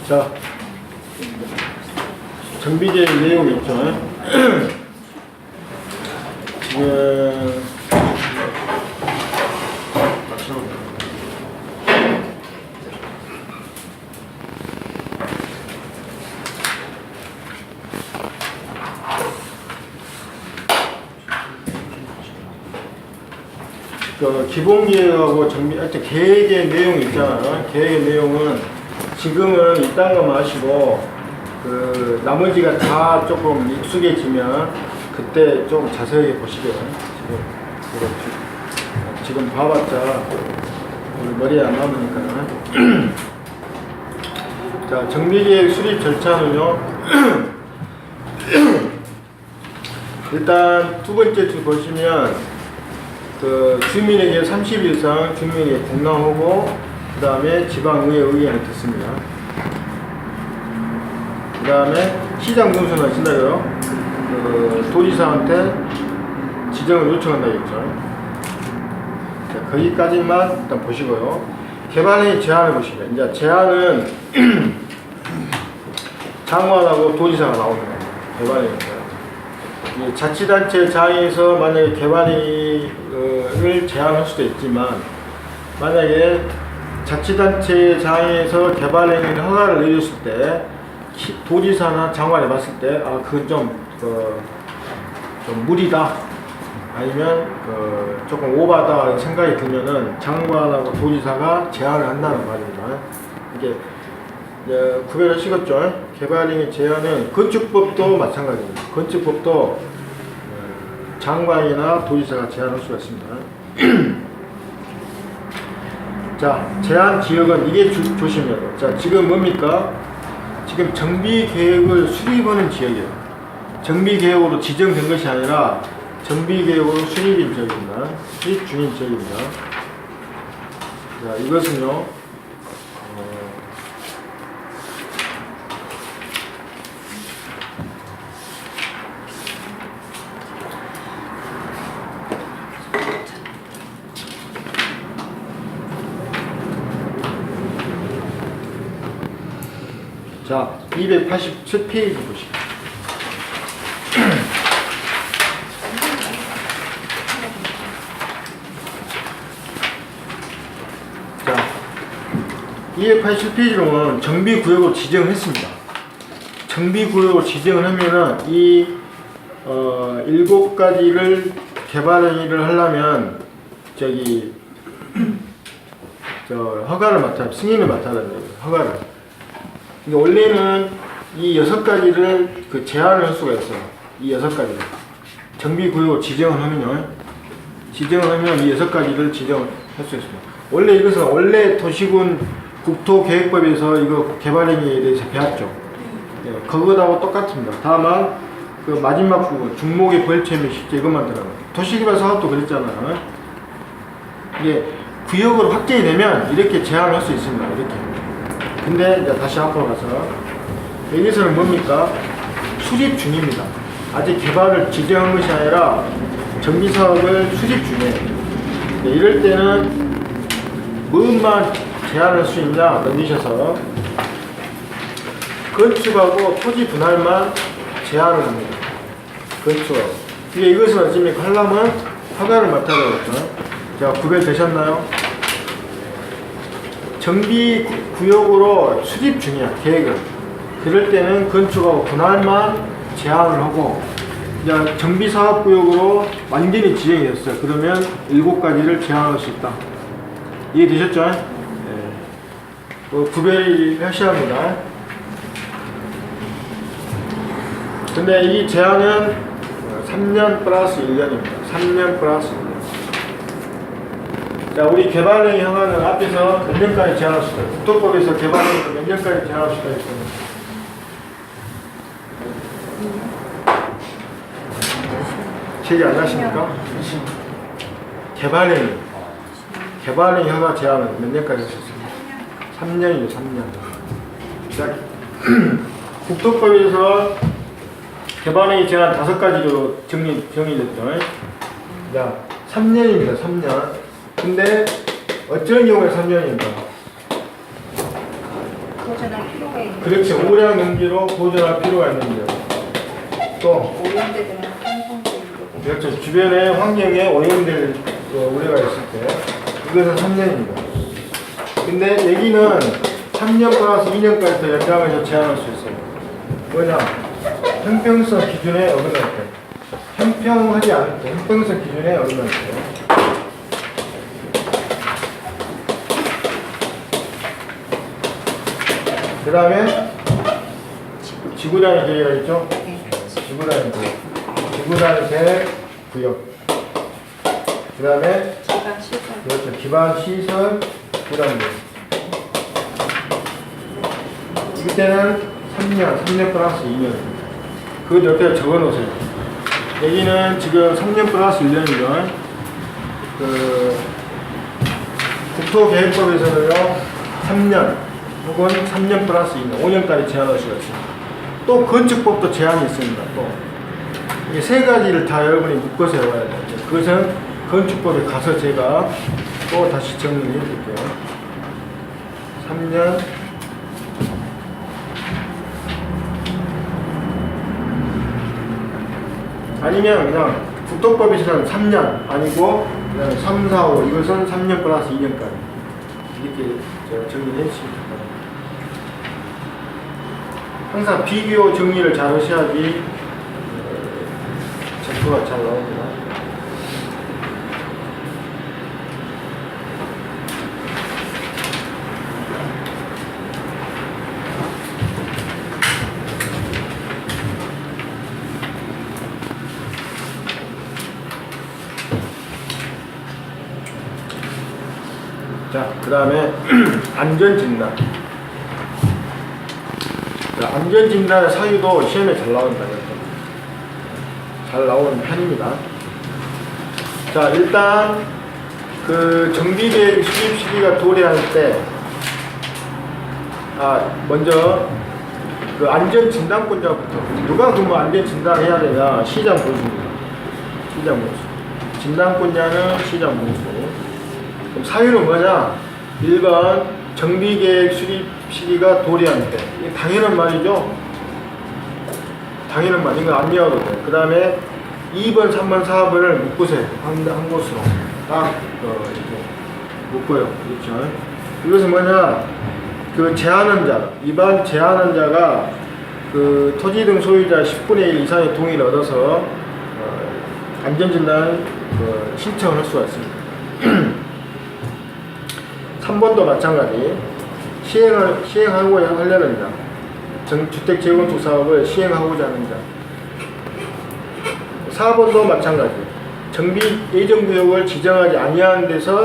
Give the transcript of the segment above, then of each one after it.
자, 정비계 내용 있죠. 지금 그 기본 계획하고 정비, 하여튼 계획의 내용이 있잖아요. 계획의 내용은 지금은 이딴 거만 하시고 그 나머지가 다 조금 익숙해지면 그때 좀 자세하게 보시게요. 지금 봐봤자 우리 머리에 안 남으니까. 자, 정비계획 수립 절차는요. 일단 두 번째 줄 보시면 그 주민에게 30일 이상 주민에게 공람하고 그 다음에 지방의회 의견을 듣습니다. 그 다음에 시장 군수는 하신다고요. 그 도지사한테 지정을 요청한다 했죠. 자, 거기까지만 일단 보시고요. 개발행위 제한을 보시면 이제 제한은 장관하고 도지사가 나옵니다. 개발행위 자치단체 장에서 만약에 개발행위를 제한할 수도 있지만 만약에 자치단체 장에서 개발행위를 허가를 내렸을 때 도지사나 장관이 봤을 때 아 그건 좀 무리다 아니면 조금 오바다 생각이 들면은 장관하고 도지사가 제한을 한다는 말입니다. 이게 구별을 시켰죠. 개발행위 제한은 건축법도 마찬가지입니다. 건축법도 장관이나 도지사가 제한할 수가 있습니다. 자, 제한 지역은 이게 조심해야 돼요. 자, 지금 뭡니까? 지금 정비계획을 수립하는 지역이에요. 정비계획으로 지정된 것이 아니라 정비계획으로 수립인 지역입니다. 수립 중인 지역입니다. 자, 이것은요. 자, 287페이지 보시죠. 자, 287페이지로는 정비구역으로 지정했습니다. 정비구역으로 지정을 하면은 이 7가지를 개발행위를 하려면 허가를 맡아야 승인을 맡아야 됩니다. 허가를. 원래는 이 6가지를 제한을 할 수가 있어요. 이 6가지를. 정비구역으로 지정을 하면요. 지정을 하면 이 6가지를 지정할 수 있습니다. 원래 이것은 원래 도시군 국토계획법에서 이거 개발행위에 대해서 배웠죠. 예, 그거하고 똑같습니다. 다만 그 마지막 부분, 중목의 벌채 및 실제 이것만 들어가요. 도시개발 사업도 그랬잖아요. 이게 구역으로 확정이 되면 이렇게 제한을 할 수 있습니다. 이렇게. 근데 이제 다시 앞으로 가서 여기서는 뭡니까? 수립 중입니다. 아직 개발을 지정한 것이 아니라 정비사업을 수립 중이에요. 네, 이럴 때는 무엇만 제한할 수 있냐 넘기셔서 건축하고 토지 분할만 제한을 합니다. 건축하고. 이것은 어찌입니까? 하려면 허가를 맡아야 되겠죠. 자, 구별되셨나요? 정비구역으로 수립 중이야, 계획을. 그럴 때는 건축하고 분할만 제한을 하고, 이제 정비사업구역으로 완전히 지정이 됐어요. 그러면 7가지를 제한할 수 있다. 이해되셨죠? 네. 구별이 하셔야 합니다. 근데 이 제한은 3년 플러스 1년입니다. 3년 플러스 1년. 자, 우리 개발행위 허가는 앞에서 몇 년까지 제한할 수가 있어요. 국토법에서 개발행위 몇 년까지 제한할 수가 있어요. 기억이 안 나십니까? 개발행위 허가 제한은 몇 년까지 할 수 있습니다. 3년이죠, 3년. 자, 국토법에서 개발행위 제한 5가지로 정의됐죠. 자, 3년입니다, 3년. 근데 어쩌는 경우에 3년입니다. 보존할 필요가 있는. 그렇지. 우량 용기로 보존할 필요가 있는데요. 또 오염되거나 탄성적으로. 그렇죠. 주변에 환경에 오염될 우려가 있을 때 이것은 3년입니다. 근데 여기는 3년 플러스 2년까지 더 연장해서 제한할 수 있어요. 뭐냐? 형평성 기준에 어긋날 때. 형평하지 않을 때, 형평성 기준에 어긋날 때. 그 다음에 지구단위 계획가 있죠? 지구단위 계획. 지구단위 계획 구역. 그 다음에 기반 시설. 그렇죠. 기반 시설 구단계. 이때는 3년 플러스 2년. 그걸 옆에 적어 놓으세요. 여기는 지금 3년 플러스 1년이죠. 그 국토계획법에서는요, 3년 혹은 3년 플러스 2년, 5년까지 제한할 수가 있습니다. 또 건축법도 제한이 있습니다. 또 이 세 가지를 다 여러분이 묶어서 외워야 돼요. 그것은 건축법에 가서 제가 또 다시 정리해 드릴게요. 3년 아니면 그냥 국토법에서는 3년 아니고 그냥 3, 4, 5 이것은 3년 플러스 2년까지 이렇게 제가 정리해 주시면 됩니다. 항상 비교 정리를 잘 하셔야지 점수가 잘 나옵니다. 자, 그 다음에 안전진단. 자, 안전진단의 사유도 시험에 잘 나온다. 잘 나오는 편입니다. 자, 일단 그 정비계획 수립 시기가 도래할 때, 먼저 그 안전진단권자부터 누가 그뭐 안전진단해야 되냐? 시장 본수입니다. 시장 본수. 진단권자는 시장 본수. 그럼 사유는 뭐냐? 1번 정비계획 수립 시기가 도래할 때. 이게 당연한 말이죠. 당연한 말. 이거 안 외워도 돼. 그 다음에 2번, 3번, 4번을 묶으세요. 한 곳으로. 딱 이렇게 묶어요. 그렇죠? 이것은 뭐냐? 그 제한한 자, 위반 제한한 자가 그 토지 등 소유자 10분의 1 이상의 동의를 얻어서 안전진단 신청을 할 수가 있습니다. 3번도 마찬가지. 시행하고자 하려는 자. 주택 재건축 사업을 시행하고자 하는 자. 4번도 마찬가지. 정비 예정구역을 지정하지 아니하는 데서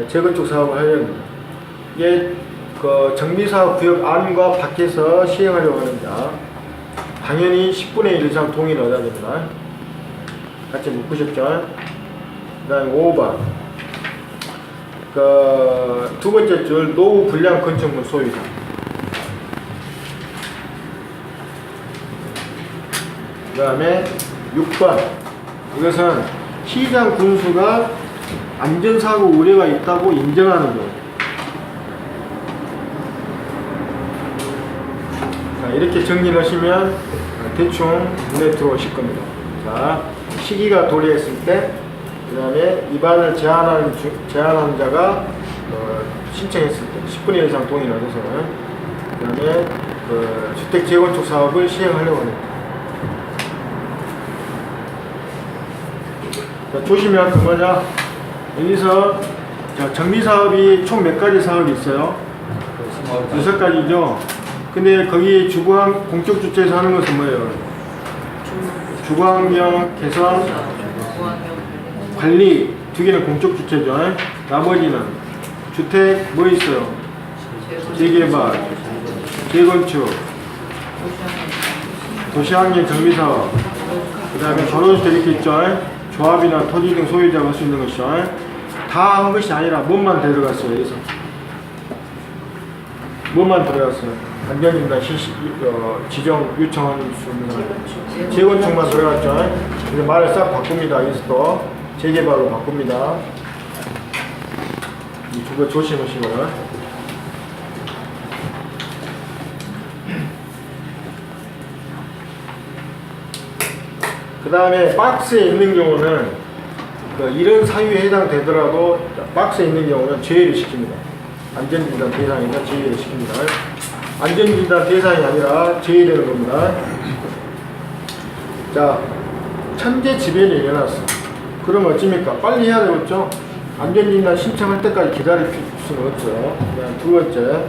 재건축 사업을 하려는 자. 이게 그 정비사업 구역 안과 밖에서 시행하려고 하는 자. 당연히 10분의 1 이상 동의를 얻어야 됩니다. 같이 묶으셨죠? 그 다음에 5번. 두 번째 줄, 노후 불량 건축물 소유자. 그 다음에 6번. 이것은 시장 군수가 안전사고 우려가 있다고 인정하는 경우. 자, 이렇게 정리를 하시면 대충 눈에 들어오실 겁니다. 자, 시기가 도래했을 때, 그 다음에 위반을 제한하는 자가 신청했을 때 10분의 1 이상 동의를 얻어서 그 다음에 주택 재건축 사업을 시행하려고 합니다. 자, 조심해야 할 건 뭐냐? 여기서 정비 사업이 총 몇 가지 사업이 있어요? 6가지죠? 근데 거기 주거환 공적 주체에서 하는 것은 뭐예요? 주거환경 개선 관리 두 개는 공적 주체죠. 나머지는 주택 뭐 있어요? 재개발, 재건축, 도시환경 정비사업, 그 다음에 전원주택 이렇게 있죠. 조합이나 토지 등 소유자가 할 수 있는 것이죠. 다 한 것이 아니라 뭐만 들어갔어요. 여기서 뭐만 들어갔어요? 안전진단 지정 요청하는 수 재건축만 들어갔죠. 이제 말을 싹 바꿉니다. 여기서 재개발로 바꿉니다. 이거 조심하시고요. 그 다음에 박스에 있는 경우는 이런 사유에 해당되더라도 박스에 있는 경우는 제외를 시킵니다. 안전진단 대상이니까 제외를 시킵니다. 안전진단 대상이 아니라 제외되는 겁니다. 자, 천재지변이 일어났어. 그러면 어찌입니까? 빨리 해야 되겠죠? 안전진단 신청할 때까지 기다릴 수는 없죠. 그다음 두 번째,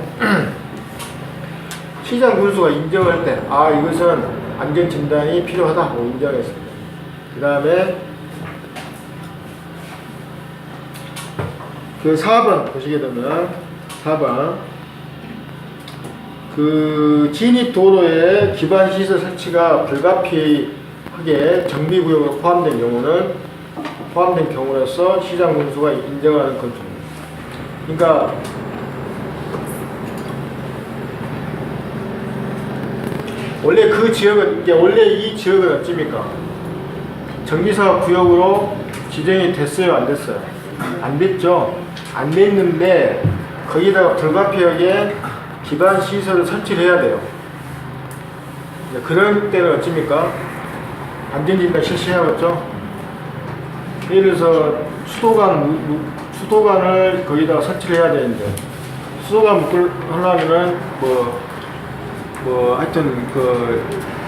시장 군수가 인정할 때, 이것은 안전진단이 필요하다고 인정했습니다. 그 다음에 그 4번 보시게 되면 4번 그 진입도로에 기반시설 설치가 불가피하게 정비구역으로 포함된 경우로서 시장 군수가 인정하는 건축입니다. 그러니까 원래 그 지역은 원래 이 지역은 어찌입니까? 정비사업 구역으로 지정이 됐어요, 안 됐어요? 안 됐죠. 안 됐는데 거기다가 불가피하게 기반 시설을 설치를 해야 돼요. 그런 때는 어찌입니까? 안전진단 실시해야겠죠. 예를 들어서 수도관을 거기다가 설치를 해야 되는데 수도관 하려면은 하여튼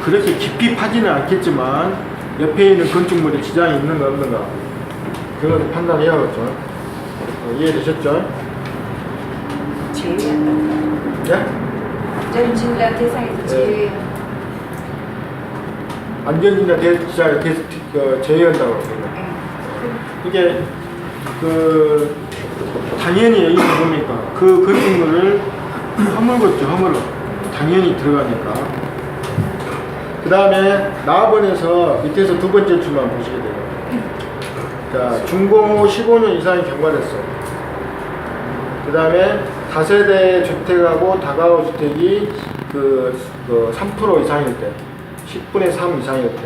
그렇게 깊이 파지는 않겠지만 옆에 있는 건축물에 지장이 있는가 없는가 그걸 판단해야겠죠. 이해되셨죠? 제외한다고. 네? 안전진단 대상에서 제외. 안전진단 제외한다고 합니다. 이게 당연히 여기는 뭡니까? 그 건축물을 허물겠죠, 허물어. 당연히 들어가니까. 그 다음에 나번에서 밑에서 두 번째 줄만 보시게 돼요. 자, 준공 후 15년 이상이 경과됐어. 그 다음에 다세대 주택하고 다가구 주택이 3% 이상일 때, 10분의 3 이상일 때,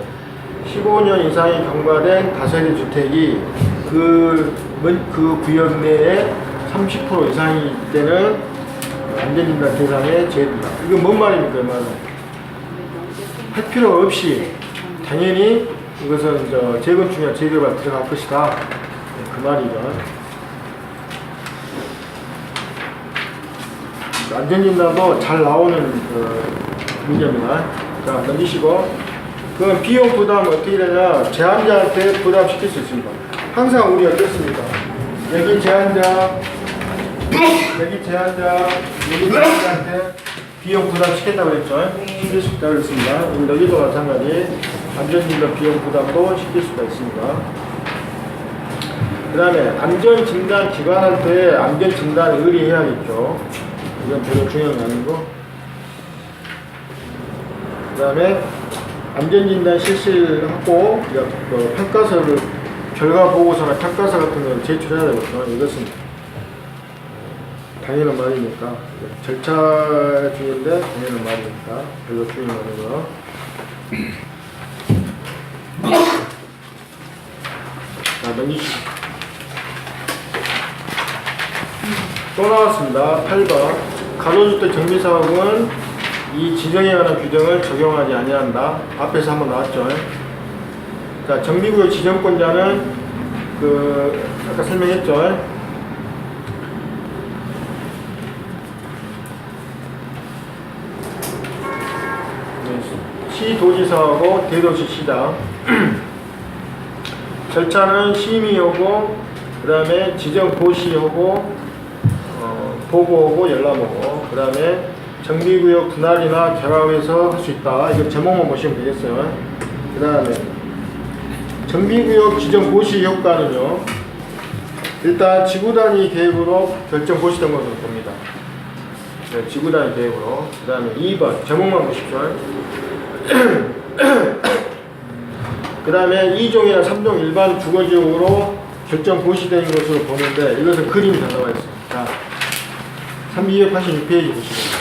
15년 이상이 경과된 다세대 주택이 그 구역 내에 30% 이상일 때는 안전진단 대상에 제외된다. 이건 뭔 말입니까? 할 필요 없이 당연히 이것은 재건축이나 재개발 들어갈 것이다. 그 말이죠. 안전진단도 잘 나오는 문제입니다. 자, 넘기시고. 그럼 비용 부담 어떻게 되냐? 제한자한테 부담시킬 수 있습니다. 항상 우리 어떻습니까? 여기 제한자, 여기 제한자한테 비용 부담시켰다고 그랬죠? 시킬 수 있다고 그랬습니다. 여기도 마찬가지 안전진단 비용 부담도 시킬 수가 있습니다. 그 다음에 안전진단 기관한테 안전진단 의뢰해야겠죠. 이건 별로 중요한 게 아니고. 그 다음에 안전진단 실시를 하고 평가서를 결과 보고서나 평가서 같은 걸 제출해야 되거든요. 이것은 당연한 말이니까 절차 중인데 당연한 말이니까 별로 중요한 거고요. 자, 넘기시죠. 또 나왔습니다. 8번 가로주택 정비사업은 이 지정에 관한 규정을 적용하지 아니한다. 앞에서 한번 나왔죠. 자, 정비구역 지정권자는 아까 설명했죠. 시도지사하고 대도시시장 절차는 심의하고 그 다음에 지정 고시하고 보고하고 열람하고 그 다음에 정비구역 분할이나 결합해서 할 수 있다. 이거 제목만 보시면 되겠어요. 그 다음에 정비구역 지정 고시 효과는요. 일단 지구단위 계획으로 결정 고시된 것으로 봅니다. 네, 지구단위 계획으로. 그 다음에 2번 제목만 보십시오. 그 다음에 2종이나 3종 일반 주거지역으로 결정 고시된 것으로 보는데 이것은 그림이 다 나와 있어요. 자, 286페이지 보시면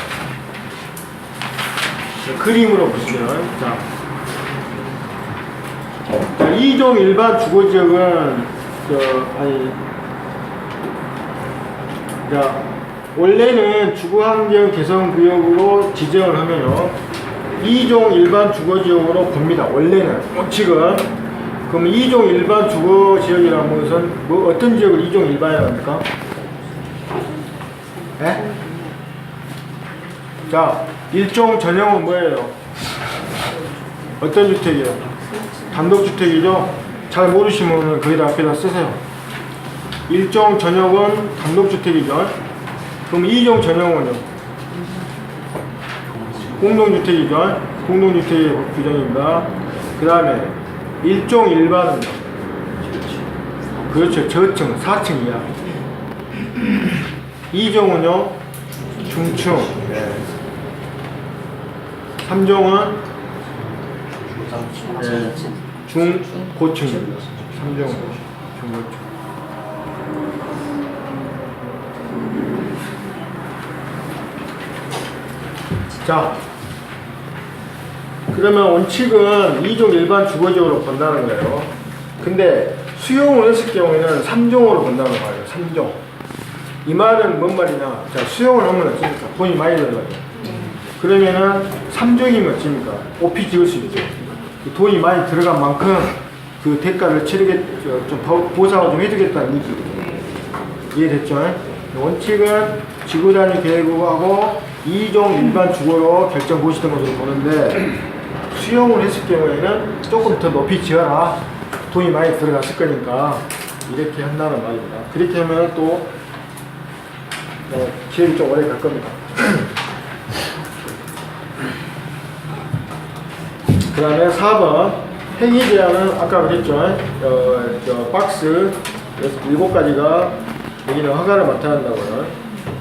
그림으로 보시면 자, 2종 일반 주거지역은 원래는 주거환경 개선구역으로 지정을 하면요 2종 일반 주거지역으로 봅니다. 원래는 원칙은. 그럼 2종 일반 주거지역이라는 것은 뭐 어떤 지역을 2종 일반이라고 합니까? 네? 자, 1종 전형은 뭐예요? 어떤 주택이에요? 단독주택이죠? 잘 모르시면 거기다 앞에다 쓰세요. 1종 전형은 단독주택이죠? 그럼 2종 전형은요? 공동주택이죠? 공동주택의 규정입니다. 그 다음에 1종 일반은요? 그렇죠. 저층, 4층 이하. 2종은요? 중층. 네. 3종은 네. 중고층입니다. 3종은 중고층. 자, 그러면 원칙은 2종 일반 주거지역으로 본다는 거예요. 근데 수용을 했을 경우에는 3종으로 본다는 거예요. 3종. 이 말은 뭔 말이냐? 자, 수용을 하면 어찌니까? 돈이 많이 들어가요. 그러면은 3종이면 어찌니까? 오피 지을 수 있죠. 돈이 많이 들어간 만큼 그 대가를 좀 보상을 좀 해주겠다는 얘기거든요. 이해됐죠? 원칙은 지구단위 계획하고 2종 일반 주거로 결정 보시던 것으로 보는데 수용을 했을 경우에는 조금 더 높이 지어라. 돈이 많이 들어갔을 거니까 이렇게 한다는 말입니다. 그렇게 하면 또 기획이 좀 오래 갈 겁니다. 그 다음에 4번 행위 제한은 아까 그랬죠. 박스 7가지가 여기는 허가를 맡아야 한다고요.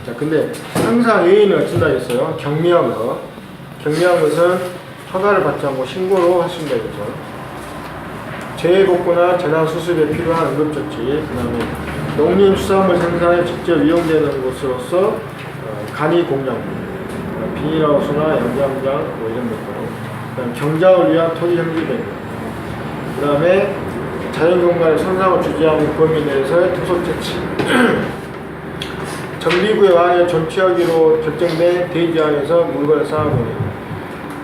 자, 근데 항상 예의는 어쩐다 했어요. 경미한 것. 경미한 것은 허가를 받지 않고 신고로 하신다 했죠. 재해복구나 재난수습에 필요한 응급조치, 그 다음에 농림수산물 생산에 직접 이용되는 곳으로서 간이공양, 비닐하우스나 양장장 뭐 이런 것들, 그 다음에 경작을 위한 토지 형질된 것, 그 다음에 자연경관의 손상을 주지 않는 범위 내에서의 토속 채취, 정비구역 안에 존치하기로 결정된 대지 안에서 물건을 쌓아보내기.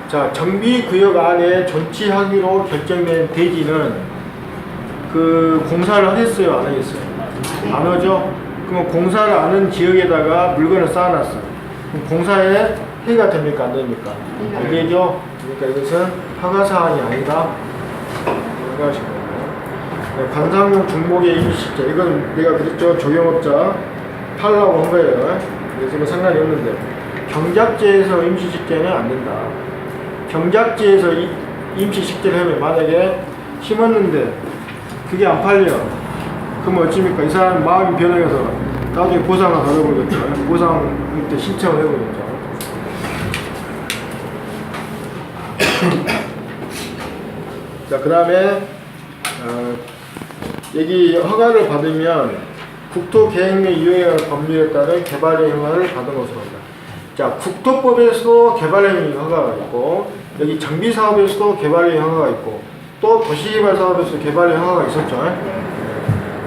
자, 정비구역 안에 존치하기로 결정된 대지는 그 공사를 했어요, 안 하겠어요? 안 하죠? 그럼 공사를 안 한 지역에다가 물건을 쌓아놨어요. 그럼 공사에 해가 됩니까, 안 됩니까? 안 되죠? 그러니까 이것은 허가사항이 아니다. 생각하시면 돼요. 관상용 중목의 임시식자. 이건 내가 그랬죠, 조경업자 팔라고 한 거예요. 그래서 이거 상관이 없는데 경작지에서 임시식재는 안 된다. 경작지에서 임시식재를 하면 만약에 심었는데 그게 안 팔려. 그러면 어찌입니까? 이 사람 마음이 변해서 나중에 보상을 받아보겠죠. 보상 때 신청을 해보겠죠. 자, 그 다음에 여기 허가를 받으면 국토계획 및 이용의 법률에 따른 개발의 허가를 받은 것으로 합니다. 자, 국토법에서도 개발의 허가가 있고, 여기 정비사업에서도 개발의 허가가 있고, 또 도시개발사업에서도 개발의 허가가 있었죠.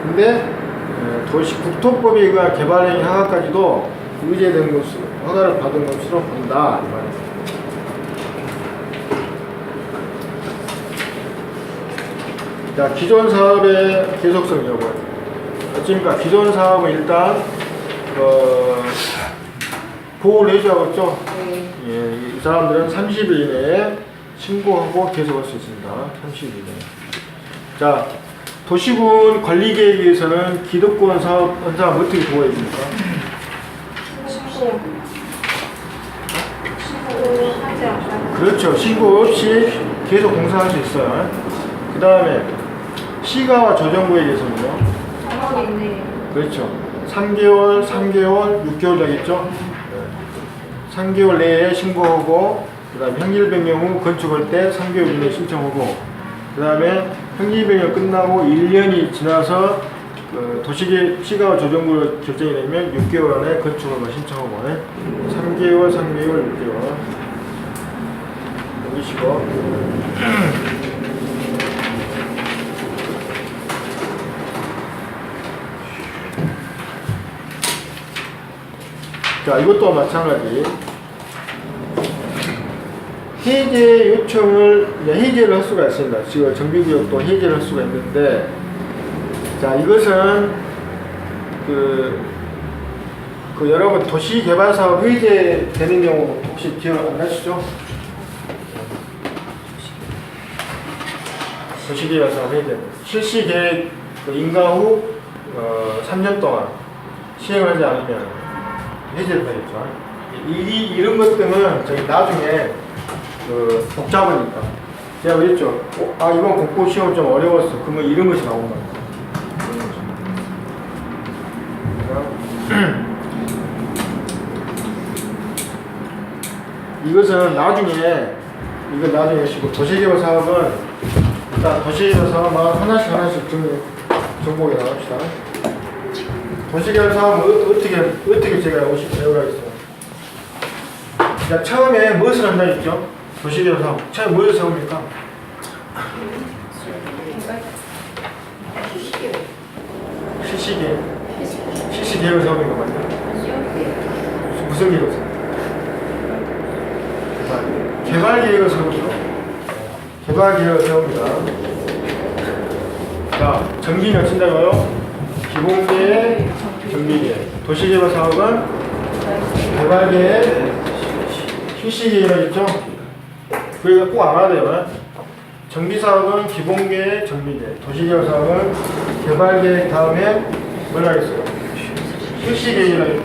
근데 국토법에 의한 개발의 허가까지도 의제된 것으로, 허가를 받은 것으로 본다. 이 말입니다. 자, 기존 사업의 계속성 여부. 어찌니까 기존 사업은 일단 보호를 해줘야겠죠. 네. 예, 이 사람들은 30일 이내에 신고하고 계속할 수 있습니다. 30일 이내. 자, 도시군 관리계획에서는 기득권 사업 현상 어떻게 보호해 줍니까? 하지 않다. 그렇죠. 신고 없이 계속 공사할 수 있어요. 그 다음에 시가와 조정구역에서는요. 3월 이내. 그렇죠. 3개월, 6개월 되겠죠? 3개월 내에 신고하고, 그 다음에 형질변경 후 건축할 때 3개월 이내에 신청하고, 그 다음에 형질변경 끝나고 1년이 지나서 도시계획 조정구역 결정이 되면 6개월 안에 건축허가 신청하고, 3개월, 6개월. 여기시고. 자, 이것도 마찬가지. 해제 요청을 이제 해제를 할 수가 있습니다. 지금 정비구역도 해제를 할 수가 있는데, 자 이것은 그 여러분 도시개발사업 해제되는 경우 혹시 기억 안 나시죠? 도시개발사업 해제 실시계획 인가 후 3년 동안 시행을 하지 않으면 해제를 되겠죠. 이런 것들은 저희 나중에 복잡하니까 제가 그랬죠. 이번 공고 시험 좀 어려웠어. 그러면 이런 것이 나온다. 이것은 나중에 시고 도시개발 사업은 일단 도시개발 사업만 하나씩 정보에 나갑시다. 도시개발 사업은 어떻게 제가 배우라겠어요? 자, 처음에 무엇을 한다 했죠? 도시개발 사업 처음에 무엇을 세웁니까? 실시계획을 세우는 거 맞나요? 무슨 계획을 세워요? 개발계획을 세우죠. 개발계획을 세웁니다. 자, 정비는 친다고요? 기본계획, 정비계획. 도시개발 사업은 개발계획, 실시계획이라고 했죠? 그래서 꼭 알아야 돼요. 정비사업은 기본계획, 정비계획. 도시개발 사업은 개발계획 다음에 뭘 하겠어요? 실시계획이죠.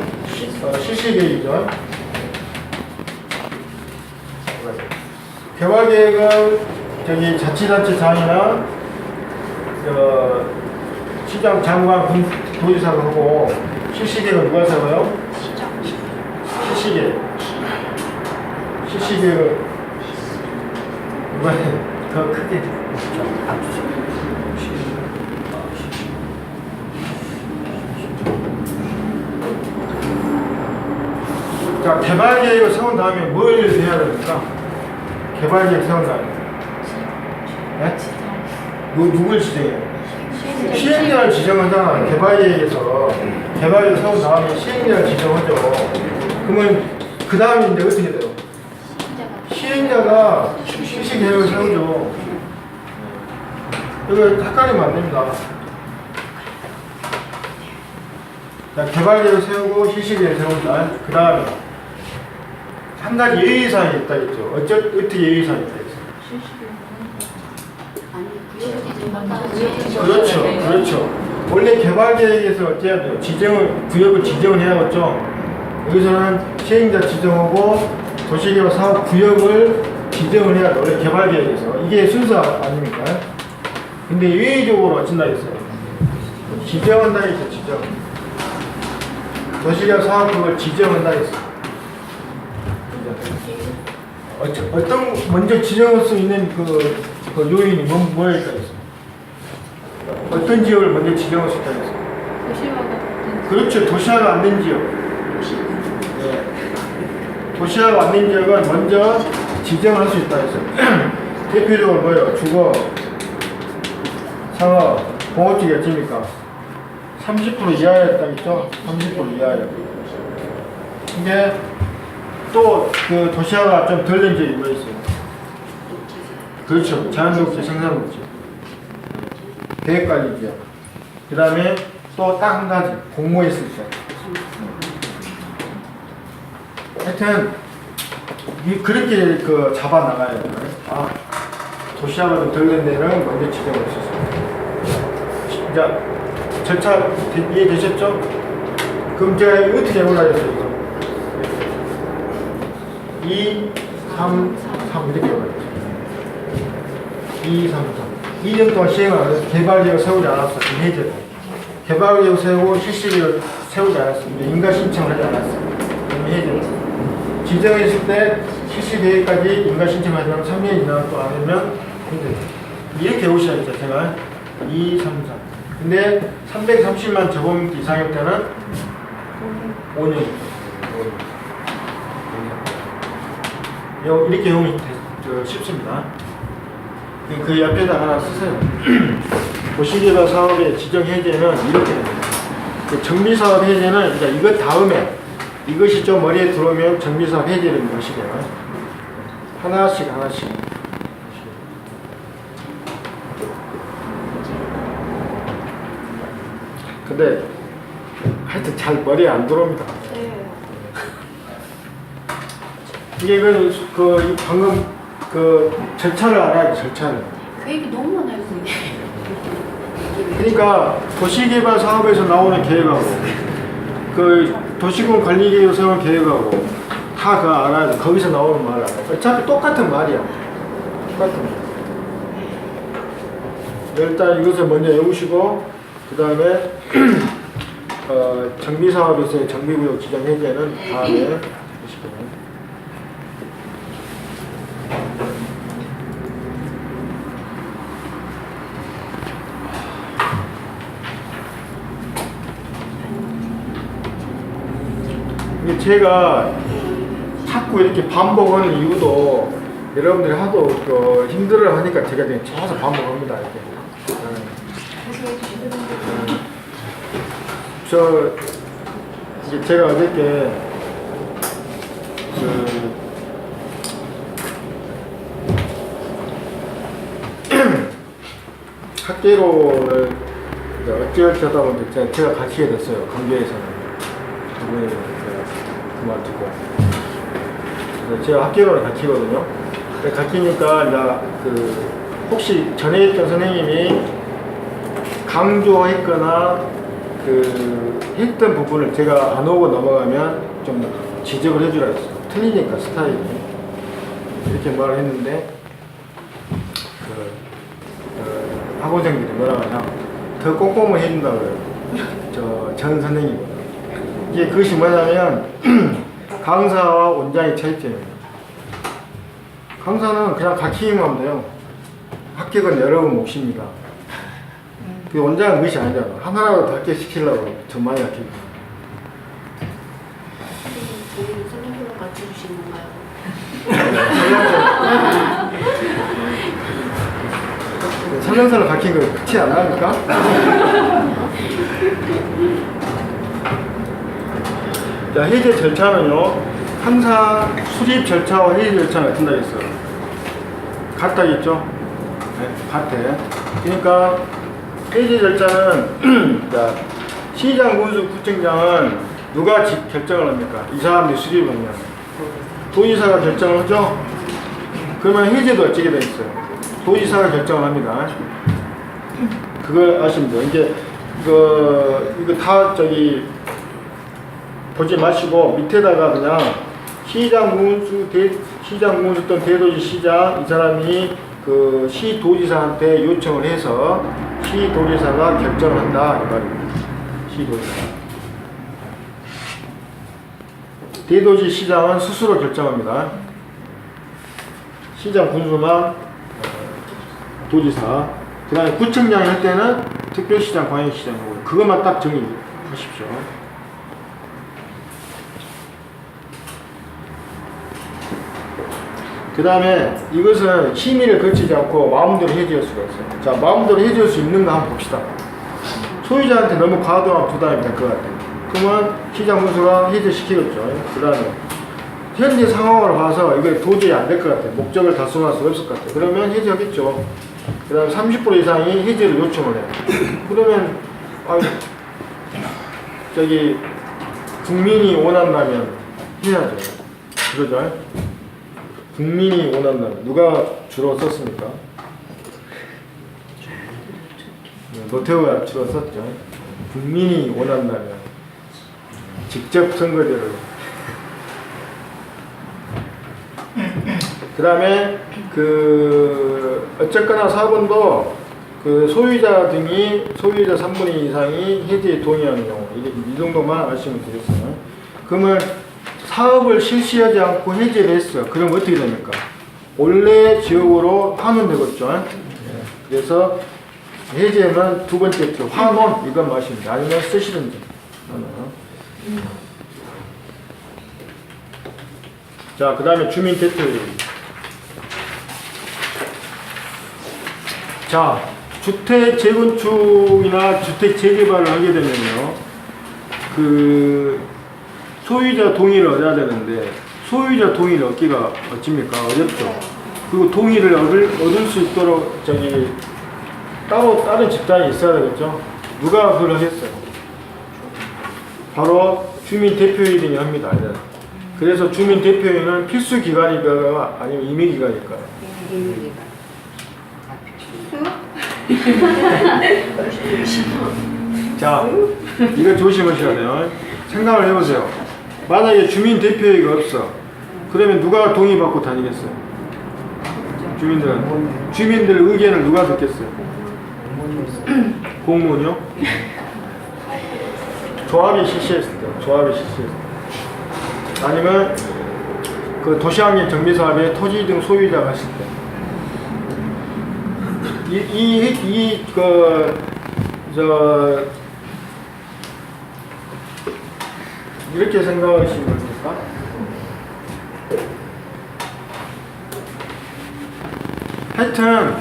개발계획은 저기 자치단체장이나 시장 장관 도지사가 하고, 실시계획은 누가 세워요? 실시계획은 누가 해요? 더 크게. 자, 개발계획을 세운 다음에 뭘 해야 됩니까? 개발계획 세운 다음에. 네? 누굴 지정해요? 시행자를 지정하잖아. 개발계획에서. 개발계획 세운 다음에 시행자를 지정하죠. 그러면 그 다음에 이제 어떻게 돼요? 시행자가 실시계획을 세우죠. 이거 헷갈리면 안 됩니다. 자, 개발계획을 세우고 실시계획을 세운다. 그 다음에 한 가지 예의사항이 있다 했죠. 어떻게 예의사항이 있다 했어요? 그렇죠. 원래 개발계획에서 어때야 돼요? 구역을 지정을 해야겠죠. 여기서는 시행자 지정하고 도시개발 사업 구역을 지정을 해야 돼. 원래 개발계획에서. 이게 순서 아닙니까? 근데 예외적으로 어쩐다 했어요? 지정한다 했죠, 지정. 도시개발 사업구역을 지정한다 했어요. 어떤 먼저 지정할 수 있는 그 요인이 뭐일까 했어요? 어떤 지역을 먼저 지정할 수 있다 했어요? 그렇죠. 도시화가 안 된 지역. 네. 도시화가 안 된 지역은 먼저 지정할 수 있다 했어요. 대표적으로 뭐예요? 주거, 상업, 공업지가 있습니까? 30% 이하였다 했죠? 30% 이하요. 이게 또 그 도시화가 좀 덜 된 지역이 뭐 있어요? 그렇죠. 자연독지, 생산독지. 계획관리 지역. 그 다음에 또 딱 한 가지. 공모했을 때. 하여튼, 그렇게 잡아 나가야 돼요. 도시화가 좀 덜 된 데는 먼저 지정할 수 있어요. 자, 절차 이해되셨죠? 그럼 제가 어떻게 해보려겠어요, 이거? 2, 3, 3 이렇게 해봐야죠. 2, 3, 3. 2년 동안 시행을 안 해서 개발계획을 세우지 않았어. 해제. 개발계획을 세우고 실시계획을 세우지 않았어. 인가 신청을 하지 않았어. 해제. 지정했을 때 실시계획까지 인가 신청하지 않으면 3년 이상 또 안 하면 해제. 이렇게 해오셔야겠죠, 제가. 2, 3, 4. 근데 330만 제곱미터 이상일 때는 5년. 이렇게 해오면 쉽습니다. 그 옆에다 하나 쓰세요. 도시개발 사업의 지정 해제는 이렇게 됩니다. 정비사업 해제는 이제 이것 다음에 이것이 좀 머리에 들어오면 정비사업 해제를 하시게요. 하나씩 하나씩. 근데 하여튼 잘 머리에 안 들어옵니다. 네. 이게 방금 절차를 알아야 돼, 절차를. 그 얘기 너무 많아요, 선생님. 그러니까 도시개발 사업에서 나오는 계획하고 도시군 관리계획 세우는 계획하고 다 그거 알아야 돼. 거기서 나오는 말을 알아야 돼. 어차피 똑같은 말이야. 똑같은 말. 일단 이것을 먼저 외우시고 그 다음에 정비사업에서의 정비구역 지정 해제는 다음에 하시고요. 이게 제가 자꾸 이렇게 반복하는 이유도 여러분들이 하도 힘들어 하니까 제가 그냥 계속 반복합니다. 이렇게. 이게 제가 어저께 학계로를 어찌어찌 하다 보니까 제가 가르치게 됐어요. 강교에서는. 그만두고. 그래서 제가 학교를 가르치거든요. 가르치니까 이제 혹시 전에 있던 선생님이 강조했거나 했던 부분을 제가 안 오고 넘어가면 좀 지적을 해주라 했어요. 틀리니까 스타일이. 이렇게 말을 했는데 학원생들이 뭐라 하냐, 더 꼼꼼히 해준다고 그래요. 전 선생님보다. 이게 그것이 뭐냐면 강사와 원장의 차이점이에요. 강사는 그냥 가르치기만 하면 돼요. 합격은 여러분 몫입니다. 그 원장은 그것이 아니잖아. 하나라도 더 합격시키려고 더 많이 합격. 저희는 설명서로 맞춰주시는 건가요? 설명서를 가르친 거 그렇지 않습니까? 자, 해제 절차는요, 항상 수립 절차와 해제 절차가 같은다 했어요. 같다겠죠? 네, 같아. 그러니까 해제 절차는 자, 시장, 군수, 구청장은 누가 결정을 합니까? 이 사람들이 수립을 하면 도지사가 결정을 하죠? 그러면 해제도 어찌게 돼 있어요? 도지사가 결정을 합니다. 그걸 아시면 돼요. 이게 이거 다 보지 마시고 밑에다가 그냥 시장 군수 또는 대도시 시장, 이 사람이 시도지사한테 요청을 해서 시도지사가 결정을 한다 이 말입니다. 시도지사. 대도시 시장은 스스로 결정합니다. 시장 군수만 도지사. 그 다음에 구청장이 할 때는 특별시장, 광역시장이고 그것만 딱 정리하십시오. 그 다음에 이것은 심의를 거치지 않고 마음대로 해지할 수가 있어요. 자, 마음대로 해지할 수 있는가 한번 봅시다. 소유자한테 너무 과도한 부담이 될 것 같아요. 그러면 시장 군수가 해제시키겠죠. 그 다음에 현재 상황을 봐서 이게 도저히 안 될 것 같아요. 목적을 달성할 수 없을 것 같아요. 그러면 해제하겠죠. 그 다음에 30% 이상이 해제를 요청을 해요. 그러면 국민이 원한다면 해야죠. 그러죠. 국민이 원한다면 누가 주로 썼습니까? 노태우가 주로 썼죠. 국민이 원한다면 직접 선거제를. 그 다음에 어쨌거나 4번도 소유자 3분의 2 이상이 해지에 동의하는 경우 이 정도만 아시면 되겠어요. 그러면 사업을 실시하지 않고 해제를 했어요. 그럼 어떻게 됩니까? 원래 지역으로 하면 되겠죠. 그래서 해제는 두 번째 표 환원 이건 마십니다. 아니면 쓰시든지. 자, 그 다음에 주민 대표. 자, 주택 재건축이나 주택 재개발을 하게 되면요, 소유자 동의를 얻어야 되는데 소유자 동의를 얻기가 어찌입니까? 어렵죠. 그리고 동의를 얻을 수 있도록 따로 다른 집단이 있어야 되겠죠. 누가 그걸 하겠어요? 바로 주민대표회의를 합니다. 그래서 주민대표회의는 필수 기관일까요? 아니면 임의 기관일까요? 자, 이거 조심하셔야 돼요. 생각을 해보세요. 만약에 주민대표회의가 없어. 그러면 누가 동의받고 다니겠어요? 주민들 의견을 누가 듣겠어요? 공무원이요? 조합이 실시했을 때, 아니면 그 도시환경 정비사업의 토지 등 소유자가 했을 때. 이렇게 생각하시면 됩니까? 하여튼,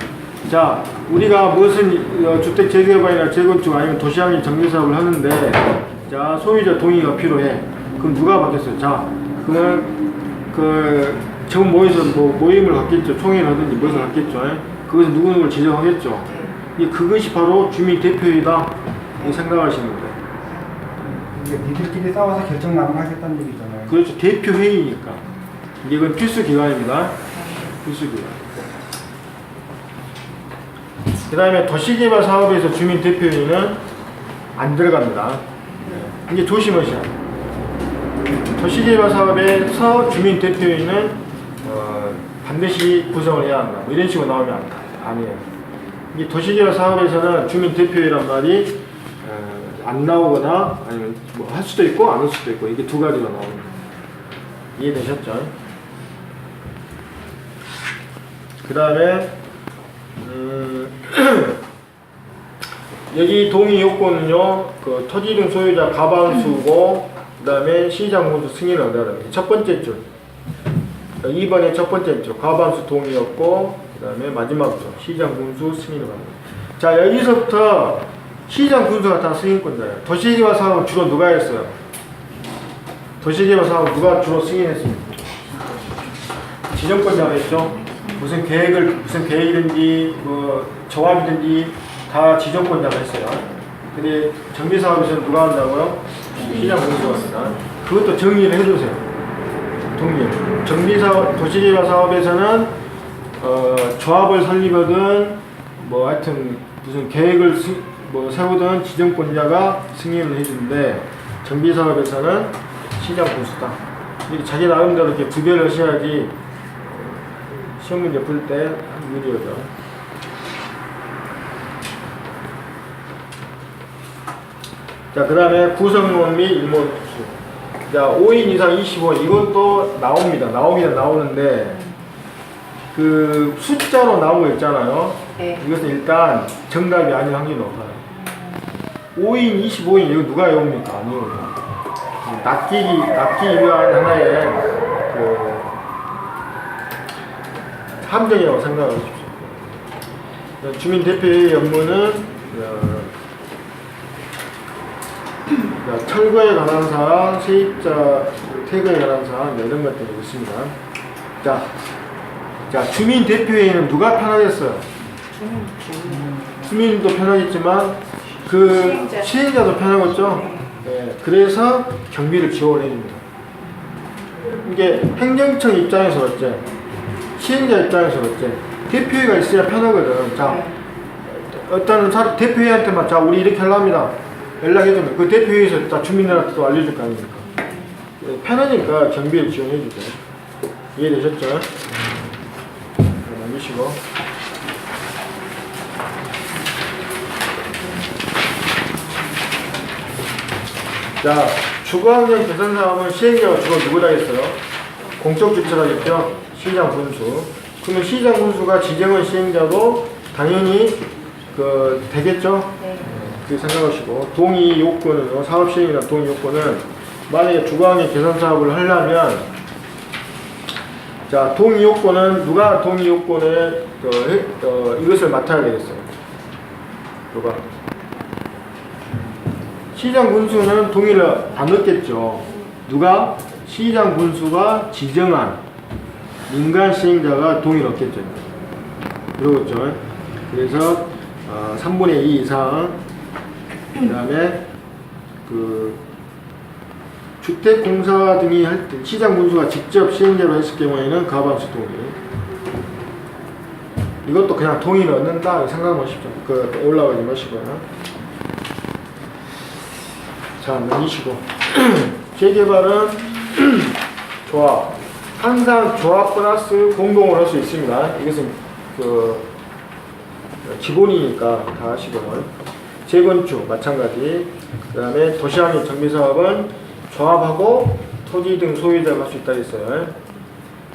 자, 우리가 무슨 주택 재개발이나 재건축 아니면 도시환경 정비사업을 하는데, 자, 소유자 동의가 필요해. 그럼 누가 받겠어요? 자, 그러면 전 모여서 모임을 갖겠죠. 총회를 하든지 무엇을 갖겠죠. 그것을 누구누구를 지정하겠죠. 그것이 바로 주민대표회의다. 이 생각하시면 돼요. 니들끼리 싸워서 결정 나눠하겠다는 얘기잖아요. 그렇죠. 대표회의니까. 이건 필수 기관입니다. 필수 기관. 그 다음에 도시개발 사업에서 주민대표회의는 안 들어갑니다. 이게 조심하셔야 돼요. 도시개발 사업에서 주민대표회의는 반드시 구성을 해야 한다. 뭐 이런 식으로 나오면 아니에요. 이 도시개발 사업에서는 주민대표회의란 말이 안 나오거나 아니면 뭐 할 수도 있고 안 할 수도 있고 이게 두 가지가 나옵니다. 이해되셨죠? 그 다음에 여기 동의 요건은요, 그 토지 등 소유자 과반수고, 그 다음에 시장 군수 승인을 얻어야 됩니다. 첫 번째 줄. 2번의 첫 번째 줄. 과반수 동의였고, 그 다음에 마지막 줄. 시장 군수 승인을 받습니다. 자, 여기서부터 시장 군수가 다 승인권자예요. 도시개발 사업은 주로 누가 했어요? 도시개발 사업은 누가 주로 승인했습니까? 지정권자가 했죠. 무슨 계획이든지, 뭐, 조합이든지 다 지정권자가 했어요. 근데 정비사업에서는 누가 한다고요? 시장 군수가 합니다. 그것도 정리를 해주세요. 정비사업, 도시개발 사업에서는, 조합을 설립하든, 뭐, 하여튼, 무슨 계획을 세우던 지정권자가 승인을 해주는데, 정비사업에서는 시장 군수다. 이렇게 자기 나름대로 이렇게 구별을 하셔야지, 시험 문제 풀 때 유리하죠. 자, 그 다음에 구성원 및 일몰수. 자, 5인 이상 25원. 이것도 나옵니다. 나오는데, 그 숫자로 나온 거 있잖아요. 네. 이것은 일단 정답이 아닌 확률이 높아요. 5인, 25인, 이거 누가 외웁니까? 아니에요. 낚기 위한 하나의 함정이라고 생각하십시오. 주민대표의 업무는 철거에 관한 사항, 세입자 퇴거에 관한 사항 이런 것들이 있습니다. 자, 주민대표회의는 누가 편하겠어요? 주민도 편하겠지만 그 시행자도 편하겠죠. 네, 그래서 경비를 지원해 줍니다. 이게 행정청 입장에서 어째, 시행자 입장에서 어째, 대표회의가 있어야 편하거든. 자, 어떤 대표회의한테만 자 우리 이렇게 하랍니다. 연락해주면 그 대표회의에서 다 주민들한테 또 알려줄 거 아닙니까? 편하니까 경비를 지원해 주죠. 이해되셨죠? 남기시고. 자, 주거환경 개선 사업은 시행자가 주로 누구다 했어요? 공적 주체라겠죠? 시장 군수. 그러면 시장 군수가 지정한 시행자도 당연히 되겠죠? 네. 그렇게 생각하시고, 동의 요건은, 사업 시행이나 동의 요건은 만약에 주거환경 개선 사업을 하려면, 자, 동의 요건은 누가 동의 요건에 이것을 맡아야 되겠어요? 누가? 시장 군수는 동의를 안 얻겠죠. 누가? 시장 군수가 지정한 민간 시행자가 동의를 얻겠죠. 그러겠죠. 그래서 3분의 2 이상, 그 다음에 그 주택공사 등이 할 때 시장 군수가 직접 시행자로 했을 경우에는 과반수 동의. 이것도 그냥 동의를 얻는다 생각하십시오. 그 올라가지 마시고요. 자, 넘기시고 재개발은 조합. 항상 조합 플러스 공동으로 할 수 있습니다. 이것은 그 기본이니까 다 하시고요. 재건축 마찬가지. 그 다음에 도시항의 정비사업은 조합하고 토지 등 소유자가 할 수 있다 했어요.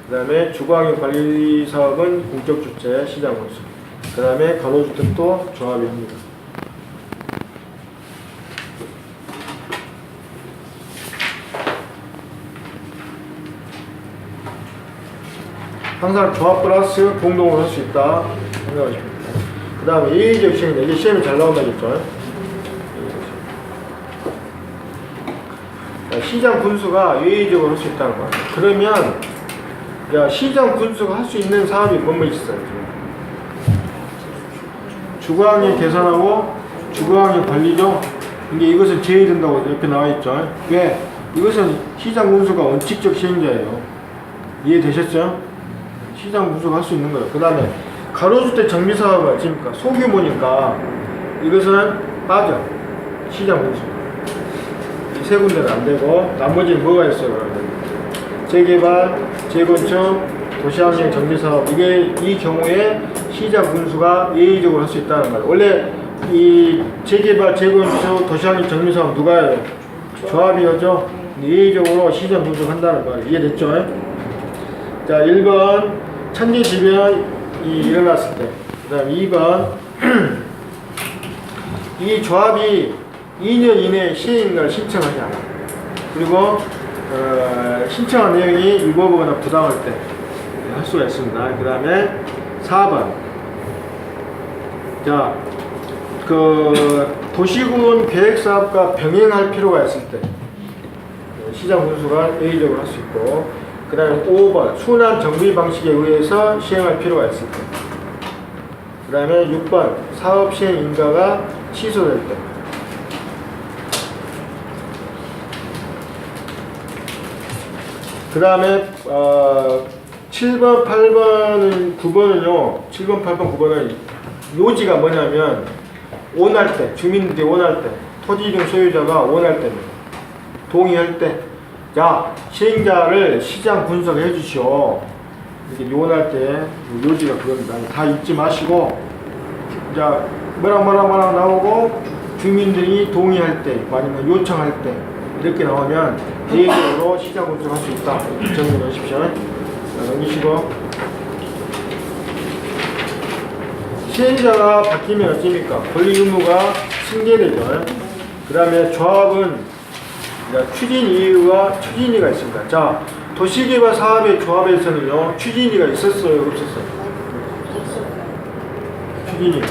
그 다음에 주거항의 관리사업은 공적주체 시장군수. 그 다음에 가로주택도 조합이 합니다. 항상 조합 플러스 공동으로 할 수 있다 생각하시면 됩니다. 그 다음에 예의적 시행은 이게 시험이 잘 나온다겠죠. 시장 군수가 예의적으로 할 수 있다는 거야. 그러면 야, 시장 군수가 할 수 있는 사업이 뭐뭐 있어요? 주거항의 개선하고 주거항의 관리죠. 근데 이것은 제외된다고 옆에 나와 있죠. 왜? 이것은 시장 군수가 원칙적 시행자예요. 이해되셨죠? 시장 군수가 할 수 있는 거예요. 그 다음에 가로주택 정비사업은 지금 소규모니까 이것은 빠져. 시장 군수. 이 세 군데는 안 되고 나머지는 뭐가 있어요? 그러면 재개발, 재건축, 도시환경 정비사업. 이게 이 경우에 시장 군수가 예의적으로 할 수 있다는 거예요. 원래 이 재개발, 재건축, 도시환경 정비사업 누가 해요? 조합이 하죠. 예의적으로 시장 군수가 한다는 거예요. 이해됐죠? 자, 1번 천재지변이 일어났을 때. 그 다음 2번 이 조합이 2년 이내에 시행을 신청하지 않아. 그리고 신청한 내용이 위법하거나 부당할 때 할 수가 있습니다. 그 다음에 4번 자, 그 도시군 계획사업과 병행할 필요가 있을 때 시장 군수가 예의적으로 할 수 있고, 그 다음에 5번 순환 정비 방식에 의해서 시행할 필요가 있을 때, 그 다음에 6번 사업 시행 인가가 취소될 때, 그 다음에 7번, 8번은 9번은요. 7번, 8번, 9번은 요지가 뭐냐면 원할 때, 주민들이 원할 때, 토지 등 소유자가 원할 때입니다. 동의할 때, 자, 시행자를 시장 분석해 주시오. 이렇게 원할 때 요지가 그겁니다. 다 잊지 마시고, 자, 뭐랑 나오고 주민들이 동의할 때, 아니면 요청할 때 이렇게 나오면 예외적으로 시장 분석할 수 있다. 정리해 주십시오. 자, 넘기시고. 시행자가 바뀌면 어찌입니까? 권리 의무가 승계되죠. 그 다음에 조합은 추진 이유와 추진위가 있습니다. 자, 도시개발 사업의 조합에서는요, 추진위가 있었어요, 없었어요? 추진위.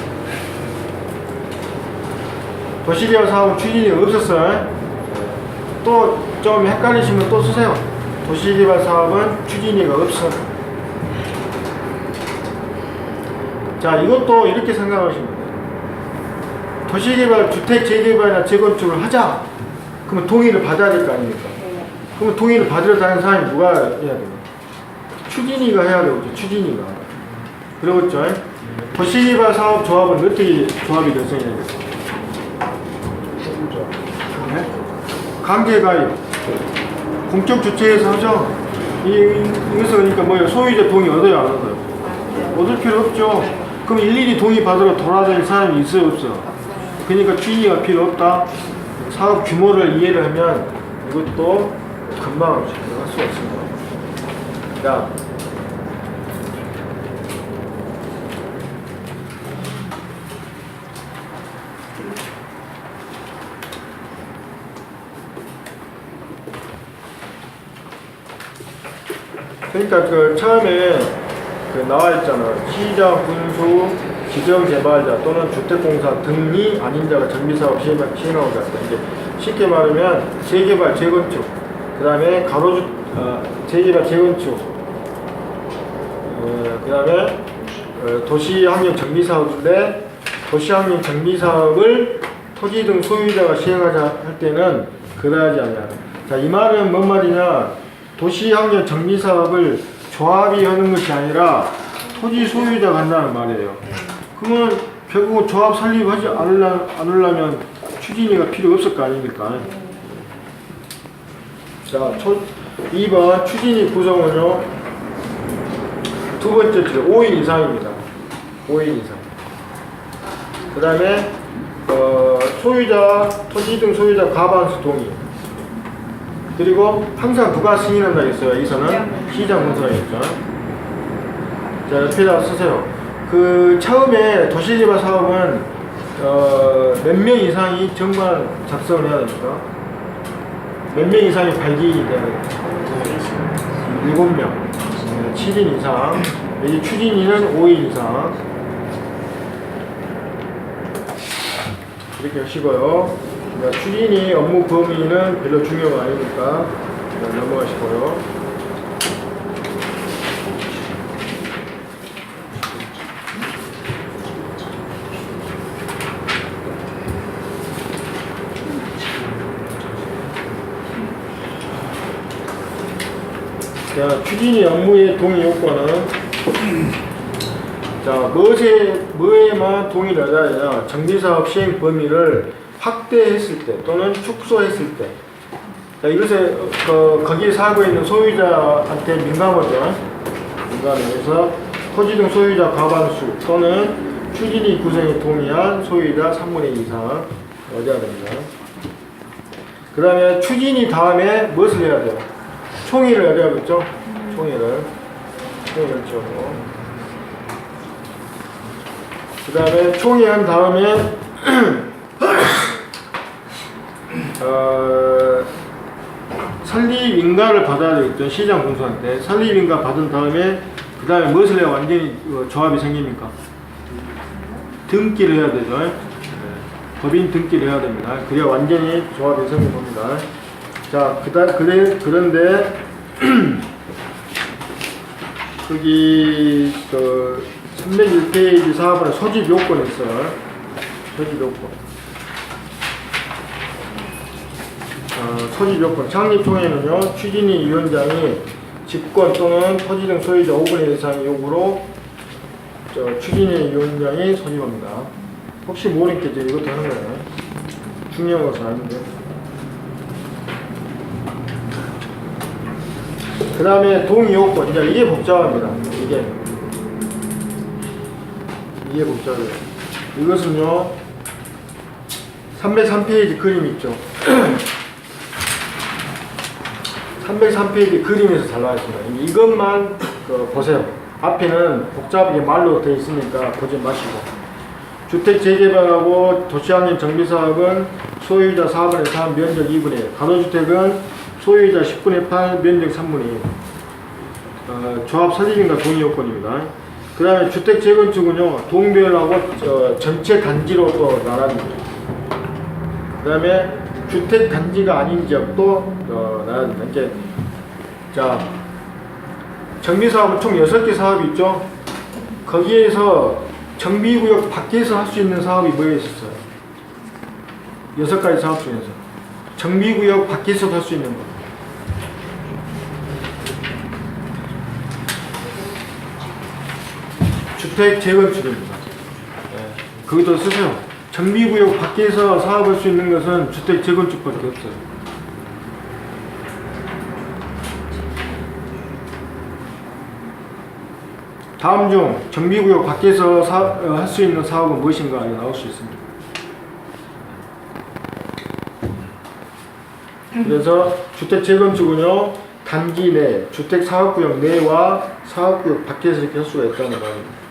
도시개발 사업은 추진위가 없었어요. 또 좀 헷갈리시면 또 쓰세요. 도시개발 사업은 추진위가 없어. 자, 이것도 이렇게 생각하시면 돼요. 도시개발, 주택 재개발이나 재건축을 하자. 그러면 동의를 받아야 될 거 아닙니까? 그러면 동의를 받으러 다니는 사람이 누가 해야 돼요? 추진위가 해야 되겠죠. 추진위가. 그러겠죠. 도시개발 사업 조합은 어떻게 조합이 결성해야 돼요? 네? 관계가입. 공적 주체에서 하죠. 여기서 그러니까 뭐예요? 소유자 동의 얻어요, 안 얻어요? 얻을 필요 없죠. 그럼 일일이 동의 받으러 돌아다닐 사람이 있어요, 없어요? 그러니까 추진위가 필요 없다. 사업 규모를 이해를 하면 이것도 금방 할 수가 있습니다. 자, 그러니까 그 처음에 그 나와 있잖아. 시장, 군수, 지정 개발자 또는 주택공사 등이 아닌 자가 정비사업 시행하고 있다. 이제 쉽게 말하면 재개발, 재건축 그 다음에 재개발 재건축, 그 다음에 도시환경 정비사업인데 도시환경 정비사업을 토지 등 소유자가 시행하자 할 때는 그러하지 않냐. 자, 이 말은 뭔 말이냐? 도시환경 정비사업을 조합이 하는 것이 아니라 토지 소유자가 한다는 말이에요. 그러면 결국 조합 설립하지 않으려면 추진위가 필요 없을 거 아닙니까? 자, 2번 추진위 구성은요, 두 번째 줄 5인 이상입니다. 5인 이상. 그 다음에 소유자, 토지 등 소유자 과반수 동의. 그리고 항상 누가 승인한다 했어요? 여기서는 시장 문서였죠. 자, 옆에다 쓰세요. 그 처음에 도시개발 사업은 몇 명 이상이 정관 작성을 해야 됩니까? 몇 명 이상이 발기인이 돼야 됩니까? 7명. 7인 이상. 여기 추진위는 5인 이상. 이렇게 하시고요. 추진위 업무 범위는 별로 중요가 아니니까 넘어가시고요. 자, 추진위 업무의 동의 요건은 자, 뭐에만 동의를 해야 되냐? 정비사업 시행 범위를 확대했을 때 또는 축소했을 때. 자, 이것에 거기에 살고 있는 소유자한테 민감하죠. 민감해서 토지 등 소유자 과반수 또는 추진위 구성에 동의한 소유자 3분의 2 이상 얻어야 됩니다. 그 다음에 추진위 다음에 무엇을 해야 돼요? 총의를 해야겠죠? 총의를 했죠. 그 다음에 총의한 다음에 설립인가를 받아야 되겠죠. 시장 공수한테 설립인가 받은 다음에 그 다음에 무엇을 해야 완전히 조합이 생깁니까? 등기를 해야 되죠. 네. 법인 등기를 해야 됩니다. 그래야 완전히 조합이 생긴 겁니다. 자, 그런데 여기 301페이지 사업원의 소집 요건이 있어요. 소집 요건. 소집 요건. 창립총회는요, 추진위 위원장이 집권 또는 토지 등 소유자 5분의 1 이상의 요구로 추진위 위원장이 소집합니다. 혹시 모르겠죠? 이것도 하는 거예요. 중요한 것은 아닌데. 그 다음에 동의 요건. 이제 이게 복잡합니다. 이게 복잡해요. 이것은요, 303페이지 그림 있죠. 303페이지 그림에서 잘 나와 있습니다. 이것만 보세요. 앞에는 복잡하게 말로 되어 있으니까 보지 마시고. 주택 재개발하고 도시환경 정비사업은 소유자 4분의 3, 면적 2분의 1. 가로주택은 소유자 10분의 8, 면적 3분의 1. 조합 설립인가 동의 요건입니다. 그 다음에 주택 재건축은요, 동별하고 전체 단지로 또 나눠집니다. 그 다음에 주택 단지가 아닌 지역도 나눠집니다. 이렇게, 자, 정비사업은 총 6개 사업이 있죠. 거기에서 정비구역 밖에서 할 수 있는 사업이 뭐에 있었어요? 6가지 사업 중에서 정비구역 밖에서 할 수 있는 거. 주택 재건축입니다. 네. 거기도 쓰세요. 정비구역 밖에서 사업할 수 있는 것은 주택 재건축밖에 없어요. 다음 중 정비구역 밖에서 할 수 있는 사업은 무엇인가 나올 수 있습니다. 그래서 주택 재건축은요, 단지 내, 주택 사업구역 내와 사업구역 밖에서 이렇게 할 수가 있다는 말입니다.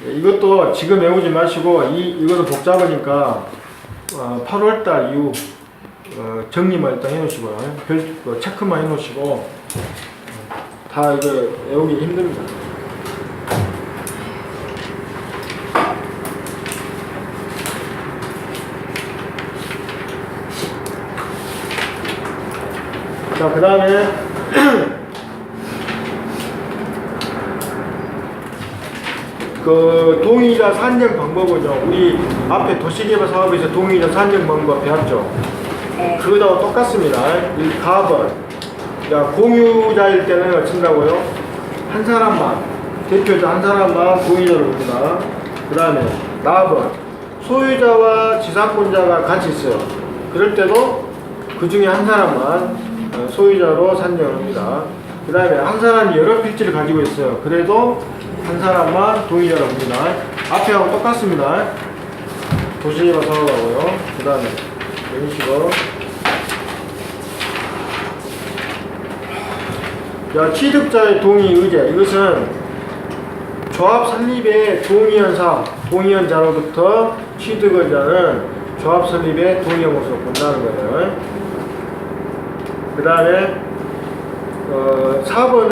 이것도 지금 외우지 마시고, 이거는 복잡하니까 8월달 이후 정리만 일단 해놓으시고요. 체크만 해놓으시고, 다 이거 외우기 힘듭니다. 자, 그 다음에 그 동의자 산정 방법은요, 우리 앞에 도시개발 사업에서 동의자 산정 방법 배웠죠. 네. 그거하고 똑같습니다. 이 가번, 자, 공유자일 때는 어쩐다고요? 한 사람만, 대표자 한 사람만 동의자로 봅니다. 그 다음에 나번, 소유자와 지상권자가 같이 있어요. 그럴 때도 그 중에 한 사람만 소유자로 산정을 합니다. 그 다음에 한 사람이 여러 필지를 가지고 있어요. 그래도 한 사람만 동의자로 봅니다. 앞에하고 똑같습니다. 도시개발 사업하고요. 그 다음에 이런 식으로. 자, 취득자의 동의 의제. 이것은 조합 설립의 동의연사, 동의연자로부터 취득의자는 조합 설립의 동의형으로서 본다는 거예요. 그 다음에 4번